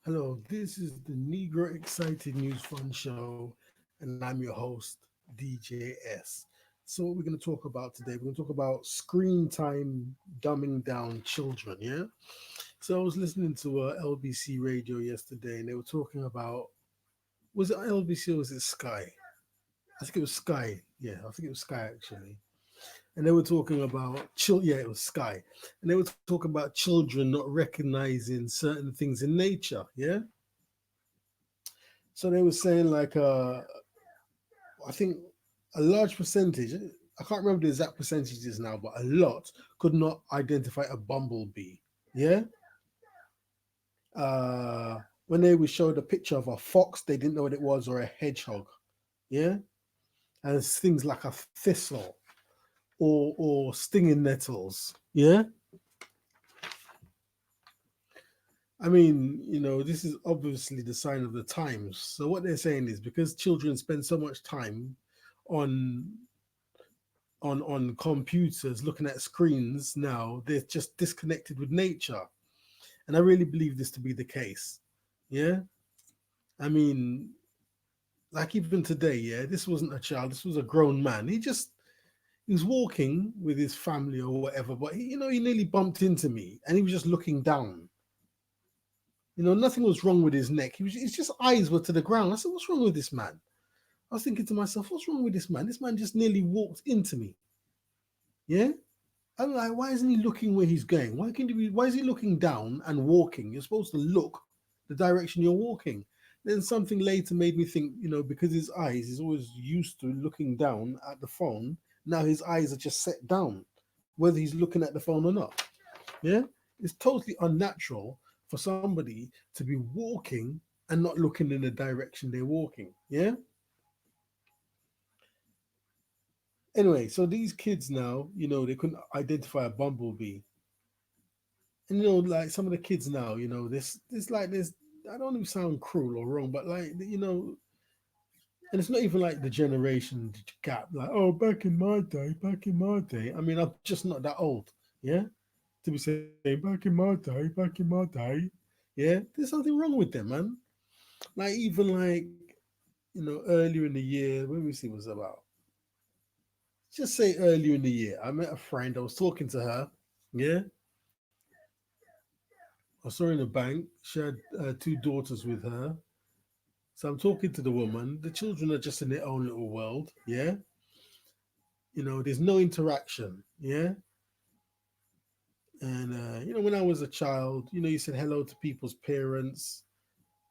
Hello, this is the Negro Excited News Fun Show, and I'm your host, DJS. So, what we're going to talk about today, we're going to talk about screen time dumbing down children, yeah? So, I was listening to LBC radio yesterday, and they were talking about, was it LBC or was it Sky? I think it was Sky. Yeah, I think it was Sky actually. And they were talking about, yeah, it was Sky. And they were talking about children not recognizing certain things in nature, yeah? So they were saying like I think a large percentage, I can't remember the exact percentages now, but a lot could not identify a bumblebee. Yeah. Uh when they would show the picture of a fox, they didn't know what it was, or a hedgehog. Yeah. And it's things like a thistle or stinging nettles. Yeah. I mean, this is obviously the sign of the times. So what they're saying is because children spend so much time on on computers looking at screens now, they're just disconnected with nature. And I really believe this to be the case. Yeah. I mean, like even today, yeah, this wasn't a child, this was a grown man. He was walking with his family or whatever, but he nearly bumped into me and he was just looking down. Nothing was wrong with his neck. His just eyes were to the ground. I said, what's wrong with this man? I was thinking to myself, what's wrong with this man? This man just nearly walked into me. Yeah. I'm like, why isn't he looking where he's going? Why is he looking down and walking? You're supposed to look the direction you're walking. Then something later made me think, because his eyes, he's always used to looking down at the phone. Now his eyes are just set down, whether he's looking at the phone or not. Yeah? It's totally unnatural for somebody to be walking and not looking in the direction they're walking. Yeah? Anyway, so these kids now, they couldn't identify a bumblebee. And like some of the kids now, this I don't even sound cruel or wrong, but like and it's not even like the generation gap, like, oh, back in my day. I mean, I'm just not that old, yeah, to be saying back in my day, yeah. There's something wrong with them, man. Like even like earlier in the year, when we see was about, just say earlier in the year, I met a friend. I was talking to her, yeah. I saw her in the bank. She had two daughters with her. So I'm talking to the woman. The children are just in their own little world. Yeah. There's no interaction. Yeah. And, when I was a child, you said hello to people's parents.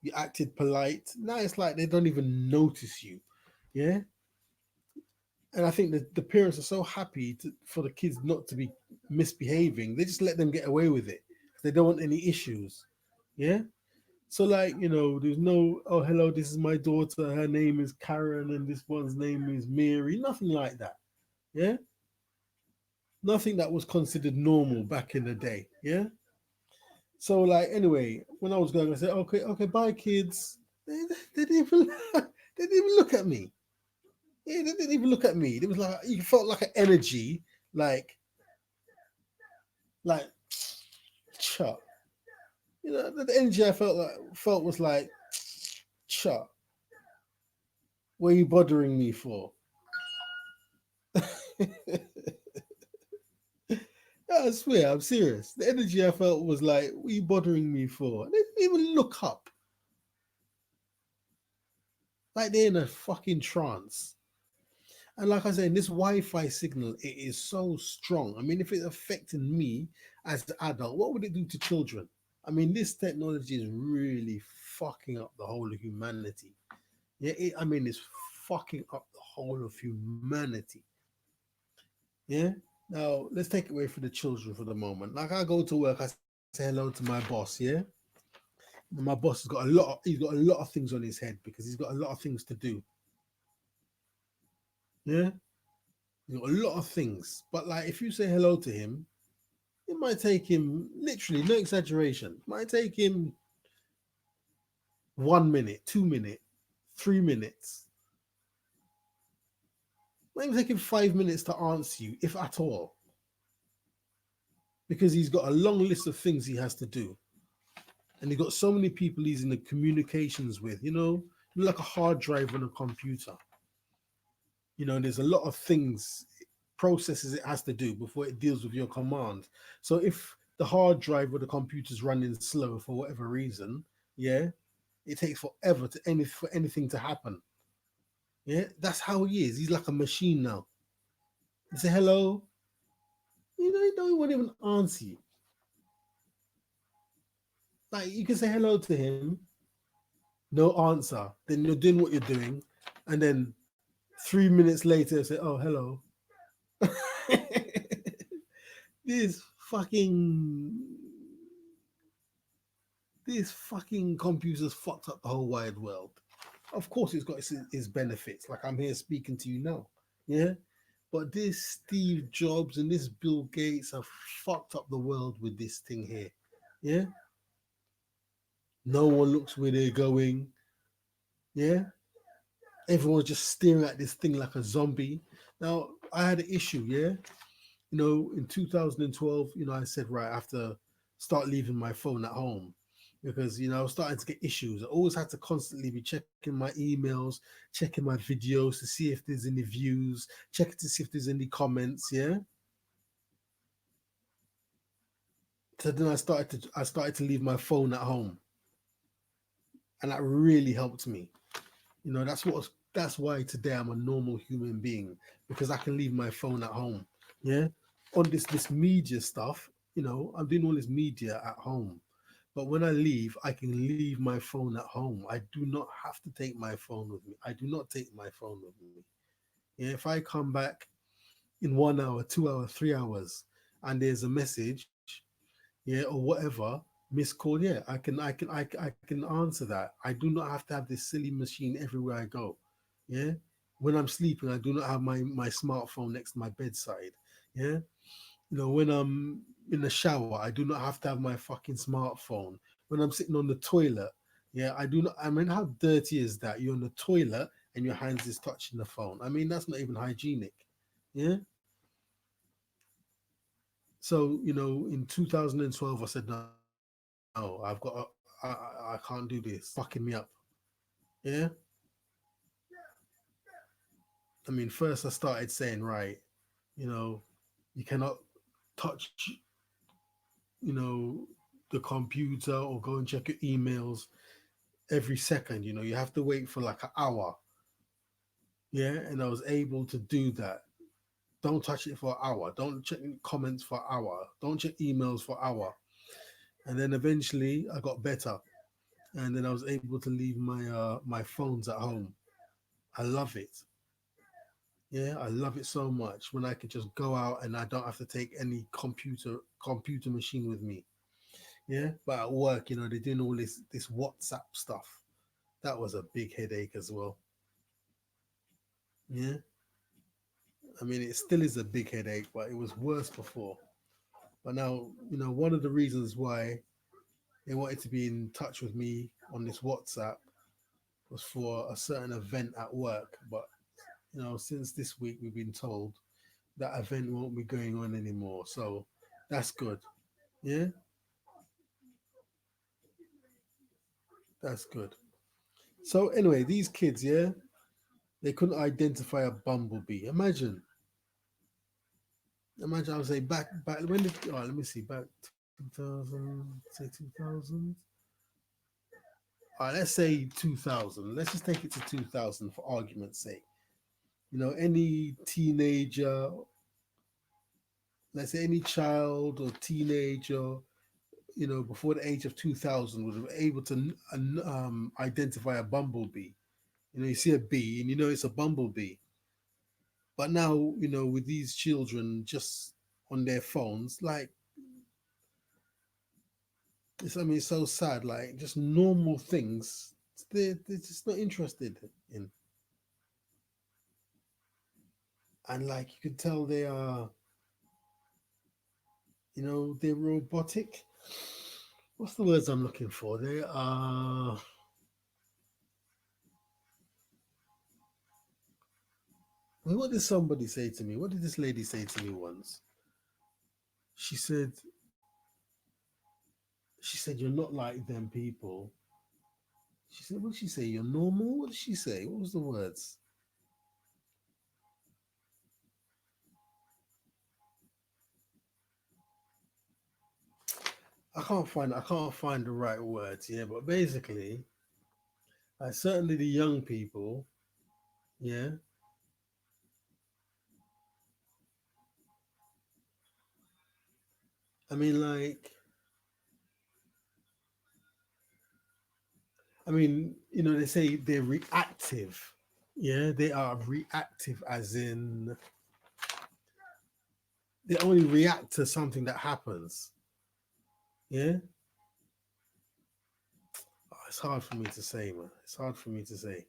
You acted polite. Now it's like they don't even notice you. Yeah. And I think that the parents are so happy for the kids not to be misbehaving. They just let them get away with it. They don't want any issues. Yeah. So like, there's no, oh hello, this is my daughter, her name is Karen and this one's name is Mary. Nothing like that. Yeah? Nothing that was considered normal back in the day. Yeah? So like anyway, when I was going, I said, okay, okay, bye kids. They didn't even they didn't even look at me. Yeah, they didn't even look at me. It was like you felt like an energy, like like Chuck. The energy I felt was like Chuck. What are you bothering me for? I swear, I'm serious. The energy I felt was like, what are you bothering me for? They didn't even look up. Like they're in a fucking trance. And like I said, this Wi-Fi signal, it is so strong. I mean, if it's affecting me as an adult, what would it do to children? I mean, this technology is really fucking up the whole of humanity. Yeah, I mean, it's fucking up the whole of humanity. Yeah. Now let's take it away from the children for the moment. Like I go to work, I say hello to my boss. Yeah. And my boss has got he's got a lot of things on his head because he's got a lot of things to do. Yeah. He's got a lot of things. But like if you say hello to him, it might take him literally, no exaggeration, it might take him 1 minute, 2 minutes, 3 minutes. Might even take him 5 minutes to answer you, if at all. Because he's got a long list of things he has to do. and he got so many people he's in the communications with. Like a hard drive on a computer. There's a lot of things, processes it has to do before it deals with your command. So if the hard drive or the computer's running slow for whatever reason, yeah, it takes forever for anything to happen. Yeah, that's how he is. He's like a machine now. You say hello, he won't even answer you. Like you can say hello to him, no answer. Then you're doing what you're doing, and then 3 minutes later, say, "Oh, hello." this fucking this fucking computer's fucked up the whole wide world. Of course, it's got its benefits. Like I'm here speaking to you now, yeah. But this Steve Jobs and this Bill Gates have fucked up the world with this thing here, yeah. No one looks where they're going, yeah. Everyone's just staring at this thing like a zombie. Now, I had an issue, yeah. In 2012, I said, right, I have to start leaving my phone at home because, I was starting to get issues. I always had to constantly be checking my emails, checking my videos to see if there's any views, checking to see if there's any comments, yeah. So then I started to leave my phone at home, and that really helped me. That's why today I'm a normal human being, because I can leave my phone at home. Yeah. On this media stuff, I'm doing all this media at home. But when I leave, I can leave my phone at home. I do not have to take my phone with me. I do not take my phone with me. Yeah, if I come back in 1 hour, 2 hours, 3 hours, and there's a message, yeah, or whatever, missed call, yeah, I can answer that. I do not have to have this silly machine everywhere I go. Yeah. When I'm sleeping, I do not have my smartphone next to my bedside. Yeah. When I'm in the shower, I do not have to have my fucking smartphone. When I'm sitting on the toilet, yeah, I do not. I mean, how dirty is that? You're on the toilet and your hands is touching the phone. I mean, that's not even hygienic. Yeah. So in 2012, I said, no, I can't do this. It's fucking me up. Yeah. I mean, first I started saying, right, you know, you cannot touch, you know, the computer or go and check your emails every second. You have to wait for like an hour. Yeah. And I was able to do that. Don't touch it for an hour. Don't check comments for an hour. Don't check emails for an hour. And then eventually I got better. And then I was able to leave my phones at home. I love it. Yeah, I love it so much when I can just go out and I don't have to take any computer machine with me. Yeah, but at work, they're doing all this WhatsApp stuff. That was a big headache as well. Yeah, I mean it still is a big headache, but it was worse before. But now, one of the reasons why they wanted to be in touch with me on this WhatsApp was for a certain event at work. But since this week we've been told that event won't be going on anymore. So that's good. Yeah, that's good. So anyway, these kids, yeah, they couldn't identify a bumblebee. Imagine I would say back when did let me see, back 2000, say 2000. All right, let's say 2000. Let's just take it to 2000 for argument's sake. Any teenager, let's say any child or teenager, before the age of 2000 would have able to identify a bumblebee. You see a bee and it's a bumblebee. But now, with these children just on their phones, like, it's so sad. Like, just normal things, they're just not interested in. And, like, you can tell they are, they're robotic. What's the words I'm looking for? They are. What did somebody say to me? What did this lady say to me once? She said, She said, "You're not like them people." She said, "What did she say? You're normal." What did she say? What was the words? I can't find the right words. Yeah, but basically, certainly the young people. Yeah, I mean, like, they say they're reactive. Yeah, they are reactive, as in they only react to something that happens. Yeah, oh, it's hard for me to say, man. It's hard for me to say.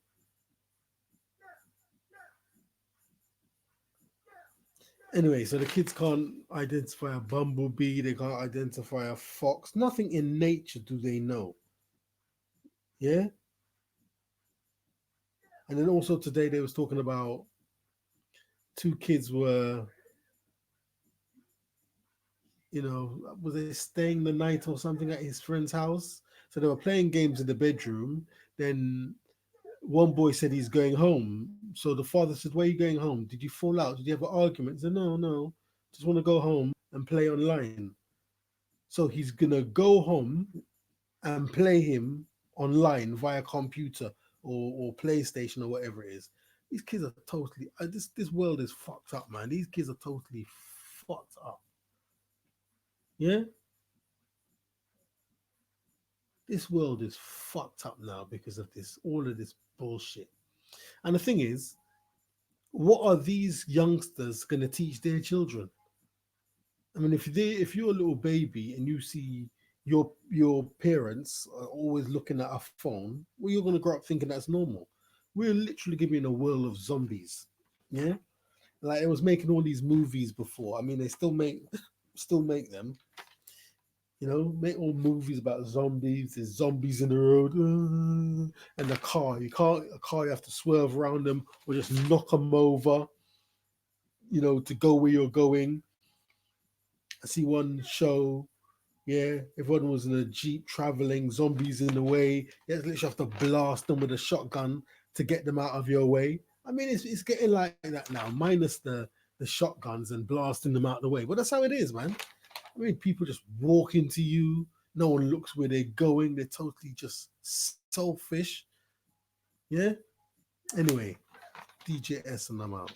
Anyway, so the kids can't identify a bumblebee. They can't identify a fox. Nothing in nature do they know. Yeah, and then also today they was talking about two kids were, was they staying the night or something at his friend's house? So they were playing games in the bedroom. Then one boy said he's going home. So the father said, "Where are you going home? Did you fall out? Did you have an argument?" He said, "No, no, just want to go home and play online." So he's gonna go home and play him online via computer or PlayStation or whatever it is. These kids are totally this world is fucked up, man. These kids are totally fucked up. Yeah, this world is fucked up now because of this all of this bullshit. And the thing is, what are these youngsters going to teach their children? I mean, if you're a little baby and you see your parents are always looking at a phone, well, you're going to grow up thinking that's normal. We're literally giving a world of zombies. Yeah, like it was making all these movies before. I mean, they still make them. Make all movies about zombies. There's zombies in the road, and the car. You can't a car. You have to swerve around them or just knock them over. To go where you're going. I see one show. Yeah, everyone was in a jeep traveling. Zombies in the way. You literally have to blast them with a shotgun to get them out of your way. I mean, it's getting like that now, minus the shotguns and blasting them out of the way. But that's how it is, man. I mean, people just walk into you. No one looks where they're going. They're totally just selfish. Yeah. Anyway, DJS and I'm out.